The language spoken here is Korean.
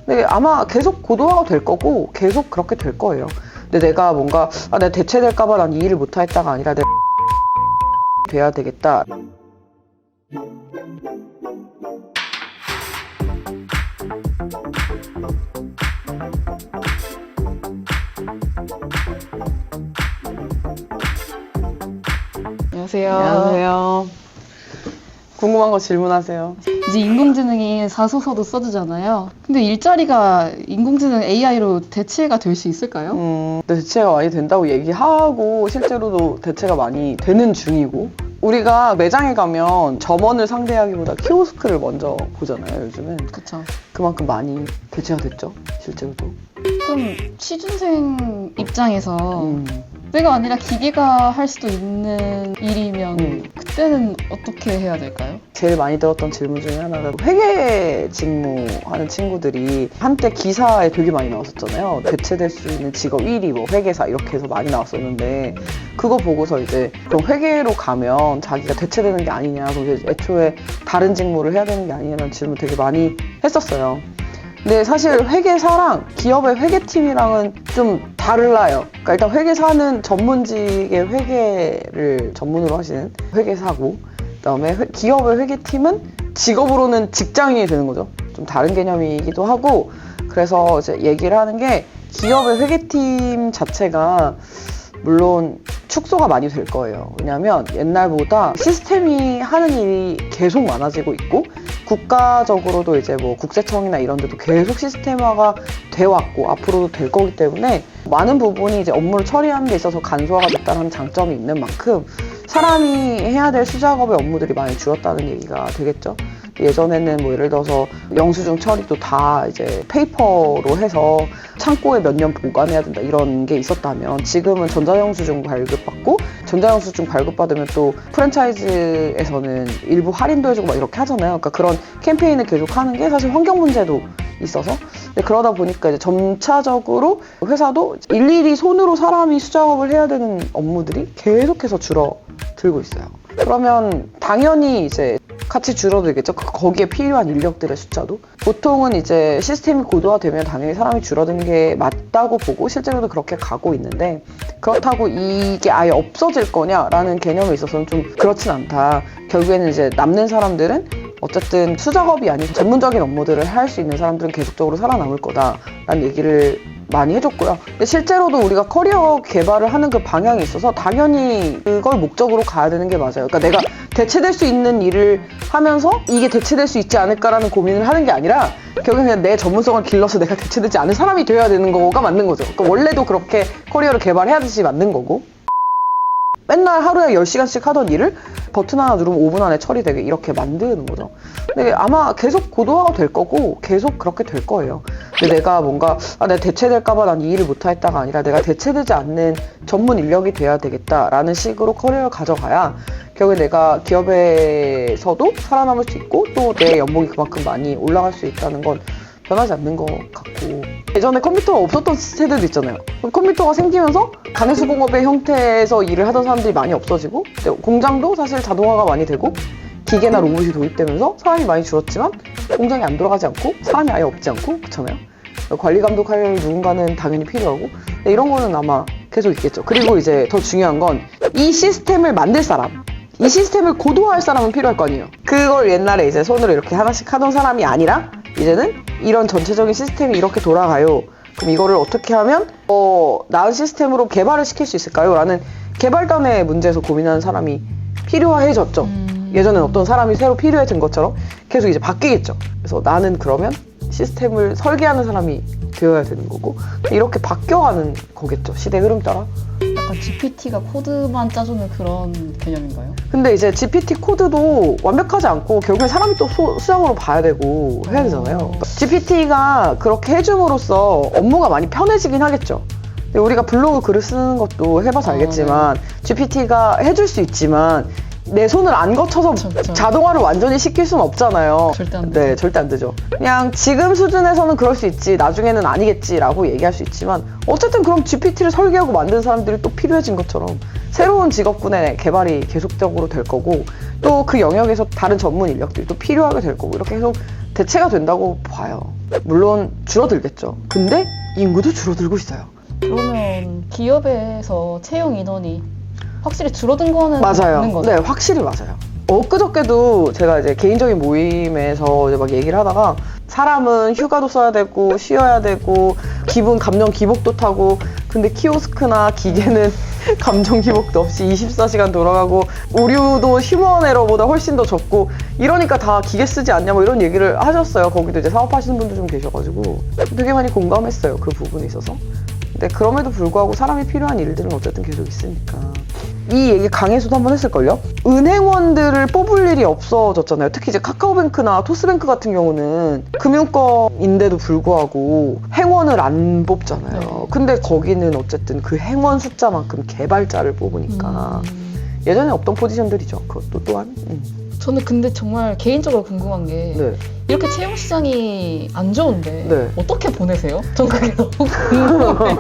근데 아마 계속 고도화가 될 거고 계속 그렇게 될 거예요. 근데 내가 뭔가 내가 대체될까봐 난 이 일을 못하겠다가 아니라 내가 돼야 되겠다. 안녕하세요. 안녕하세요. 궁금한 거 질문하세요. 이제 인공지능이 자소서도 써주잖아요. 근데 일자리가 인공지능 AI로 대체가 될 수 있을까요? 근데 대체가 많이 된다고 얘기하고 실제로도 대체가 많이 되는 중이고, 우리가 매장에 가면 점원을 상대하기보다 키오스크를 먼저 보잖아요, 요즘은. 그쵸. 그만큼 많이 대체가 됐죠, 실제로도. 그럼 취준생 입장에서 내가 아니라 기계가 할 수도 있는 일이면 그때는 어떻게 해야 될까요? 제일 많이 들었던 질문 중에 하나가 회계 직무하는 친구들이 한때 기사에 되게 많이 나왔었잖아요. 대체될 수 있는 직업 1위, 뭐 회계사 이렇게 해서 많이 나왔었는데, 그거 보고서 이제 그럼 회계로 가면 자기가 대체되는 게 아니냐, 그럼 이제 애초에 다른 직무를 해야 되는 게 아니냐는 질문 되게 많이 했었어요. 근데 사실 회계사랑 기업의 회계팀이랑은 좀 달라요. 그러니까 일단 회계사는 전문직의 회계를 전문으로 하시는 회계사고, 그다음에 기업의 회계팀은 직업으로는 직장인이 되는 거죠. 좀 다른 개념이기도 하고, 그래서 이제 얘기를 하는 게 기업의 회계팀 자체가 물론 축소가 많이 될 거예요. 왜냐하면 옛날보다 시스템이 하는 일이 계속 많아지고 있고, 국가적으로도 이제 뭐 국세청이나 이런 데도 계속 시스템화가 돼 왔고 앞으로도 될 거기 때문에 많은 부분이 이제 업무를 처리하는 데 있어서 간소화가 됐다는 장점이 있는 만큼 사람이 해야 될 수작업의 업무들이 많이 줄었다는 얘기가 되겠죠. 예전에는 뭐 예를 들어서 영수증 처리도 다 이제 페이퍼로 해서 창고에 몇 년 보관해야 된다 이런 게 있었다면, 지금은 전자영수증 발급받고, 전자영수증 발급받으면 또 프랜차이즈에서는 일부 할인도 해주고 막 이렇게 하잖아요. 그러니까 그런 캠페인을 계속 하는 게 사실 환경 문제도 있어서, 근데 그러다 보니까 이제 점차적으로 회사도 일일이 손으로 사람이 수작업을 해야 되는 업무들이 계속해서 줄어들고 있어요. 그러면 당연히 이제 같이 줄어들겠죠. 거기에 필요한 인력들의 숫자도. 보통은 이제 시스템이 고도화되면 당연히 사람이 줄어드는 게 맞다고 보고 실제로도 그렇게 가고 있는데, 그렇다고 이게 아예 없어질 거냐라는 개념에 있어서는 좀 그렇진 않다. 결국에는 이제 남는 사람들은 어쨌든 수작업이 아닌 전문적인 업무들을 할 수 있는 사람들은 계속적으로 살아남을 거다라는 얘기를 많이 해줬고요. 근데 실제로도 우리가 커리어 개발을 하는 그 방향에 있어서 당연히 그걸 목적으로 가야 되는 게 맞아요. 그러니까 내가 대체될 수 있는 일을 하면서 이게 대체될 수 있지 않을까라는 고민을 하는 게 아니라 결국엔 그냥 내 전문성을 길러서 내가 대체되지 않은 사람이 되어야 되는 거가 맞는 거죠. 그러니까 원래도 그렇게 커리어를 개발해야 되지 맞는 거고, 맨날 하루에 10시간씩 하던 일을 버튼 하나 누르면 5분 안에 처리되게 이렇게 만드는 거죠. 근데 아마 계속 고도화가 될 거고 계속 그렇게 될 거예요. 근데 내가 뭔가 내가 대체될까봐 난 이 일을 못하겠다가 아니라 내가 대체되지 않는 전문 인력이 돼야 되겠다라는 식으로 커리어를 가져가야 결국에 내가 기업에서도 살아남을 수 있고 또 내 연봉이 그만큼 많이 올라갈 수 있다는 건 변하지 않는 것 같고, 예전에 컴퓨터가 없었던 세대도 있잖아요. 컴퓨터가 생기면서 가내수공업의 형태에서 일을 하던 사람들이 많이 없어지고, 공장도 사실 자동화가 많이 되고 기계나 로봇이 도입되면서 사람이 많이 줄었지만 공장이 안 돌아가지 않고 사람이 아예 없지 않고, 그렇잖아요. 관리 감독할 누군가는 당연히 필요하고, 이런 거는 아마 계속 있겠죠. 그리고 이제 더 중요한 건 이 시스템을 만들 사람, 이 시스템을 고도화할 사람은 필요할 거 아니에요. 그걸 옛날에 이제 손으로 이렇게 하나씩 하던 사람이 아니라 이제는 이런 전체적인 시스템이 이렇게 돌아가요. 그럼 이거를 어떻게 하면 나은 시스템으로 개발을 시킬 수 있을까요? 라는 개발단의 문제에서 고민하는 사람이 필요해졌죠. 예전엔 어떤 사람이 새로 필요해진 것처럼 계속 이제 바뀌겠죠. 그래서 나는 그러면 시스템을 설계하는 사람이 되어야 되는 거고, 이렇게 바뀌어가는 거겠죠. 시대 흐름 따라. 약간 GPT가 코드만 짜주는 그런 개념인가요? 근데 이제 GPT 코드도 완벽하지 않고 결국엔 사람이 또 수작으로 봐야 되고 해야 되잖아요. GPT가 그렇게 해줌으로써 업무가 많이 편해지긴 하겠죠. 근데 우리가 블로그 글을 쓰는 것도 해봐서 알겠지만 GPT가 해줄 수 있지만 내 손을 안 거쳐서 자동화를 완전히 시킬 수는 없잖아요. 절대 안 되죠. 네, 절대 안 되죠. 그냥 지금 수준에서는 그럴 수 있지, 나중에는 아니겠지라고 얘기할 수 있지만, 어쨌든 그럼 GPT를 설계하고 만든 사람들이 또 필요해진 것처럼 새로운 직업군의 개발이 계속적으로 될 거고, 또 그 영역에서 다른 전문 인력들이 또 필요하게 될 거고 이렇게 계속 대체가 된다고 봐요. 물론 줄어들겠죠. 근데 인구도 줄어들고 있어요. 그러면 기업에서 채용 인원이 확실히 줄어든 거는 맞아요. 맞는 거죠? 네, 확실히 맞아요. 엊그저께도 제가 이제 개인적인 모임에서 이제 막 얘기를 하다가 사람은 휴가도 써야 되고 쉬어야 되고 기분 감정 기복도 타고 근데 키오스크나 기계는 감정 기복도 없이 24시간 돌아가고 오류도 휴먼 에러보다 훨씬 더 적고 이러니까 다 기계 쓰지 않냐 뭐 이런 얘기를 하셨어요. 거기도 이제 사업하시는 분들 좀 계셔가지고 되게 많이 공감했어요. 그 부분에 있어서. 근데 그럼에도 불구하고 사람이 필요한 일들은 어쨌든 계속 있으니까. 이 얘기 강의에서도 한번 했을걸요? 은행원들을 뽑을 일이 없어졌잖아요. 특히 이제 카카오뱅크나 토스뱅크 같은 경우는 금융권인데도 불구하고 행원을 안 뽑잖아요. 네. 근데 거기는 어쨌든 그 행원 숫자만큼 개발자를 뽑으니까 예전에 없던 포지션들이죠. 그것도 또한. 저는 근데 정말 개인적으로 궁금한 게 네. 이렇게 채용 시장이 안 좋은데 네. 어떻게 보내세요? 전 그게 너무 궁금해요.